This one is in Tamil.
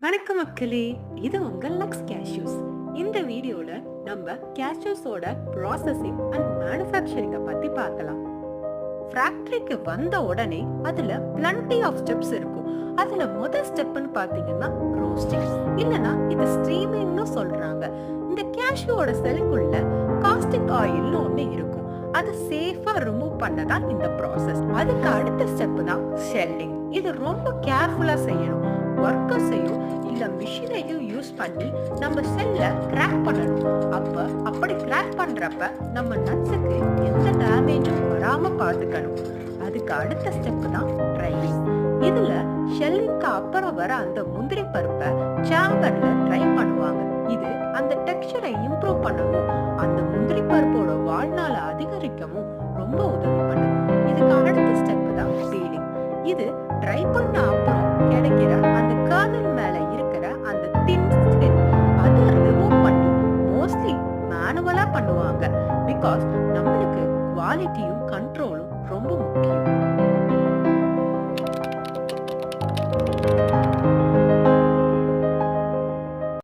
வணக்கம் மக்களே, இது உங்கள் லக்ஸ் கேஷ்யூஸ். இந்த வீடியோல நம்ம கேஷ்யூஸோட ப்ராசஸிங் அண்ட் மேனுஃபேக்சரிங்கை பத்தி பார்க்கலாம். ஃபேக்டரிக்கு வந்த உடனே அதுல plenty ஆஃப் ஸ்டெப்ஸ் இருக்கும். அதுல முதல் ஸ்டெப்னு பாத்தீங்கன்னா ரோஸ்டிங், இல்லனா இது ஸ்ட்ரீமிங்னு சொல்றாங்க. இந்த கேஷ்யூவோட செல்லுக்குள்ள காஸ்டிக் ஆயில்னு ஒண்ணு இருக்கும். அது சேஃபா ரிமூவ் பண்ணதான் இந்த ப்ராசஸ். அதுக்கு அடுத்த ஸ்டெப் தான் ஷெல்லிங். இது ரொம்ப கேர்ஃபுல்லா செய்யணும். ஒர்க்கர்ஸையும் இல்ல மிஷினையும் யூஸ் பண்ணி நம்ம செல்ல கிராக் பண்ணணும். அப்படி கிராக் பண்றப்ப நம்ம நட்ஸுக்கு எந்த டேமேஜும் வராம பார்த்துக்கணும். அதுக்கு அடுத்த ஸ்டெப் தான் ட்ரையிங். இதுல ஷெல்லிங்க்கு அப்புறம் வர அந்த முந்திரி பருப்பை சேம்பர்ல ட்ரை பண்ணுவாங்க. இது அந்த டெக்ஸ்சரை இம்ப்ரூவ் பண்ணவும் அந்த முந்திரி பருப்போட வாழ்நாள அதிகரிக்கவும் ரொம்ப உதவி பண்ணும். இதுக்கு அடுத்த ஸ்டெப் தான் பீலிங். இது ட்ரை பண்ண அப்புறம் கிடைக்கிற அந்த கர்னல் மேல இருக்கிற அந்த தின் ஸ்கின் அதை ரிமூவ் பண்ணி மோஸ்ட்லி மேனுவலா பண்ணுவாங்க. பிகாஸ் நம்மளுக்கு குவாலிட்டியும் கண்ட்ரோலும் ரொம்ப முக்கியம்.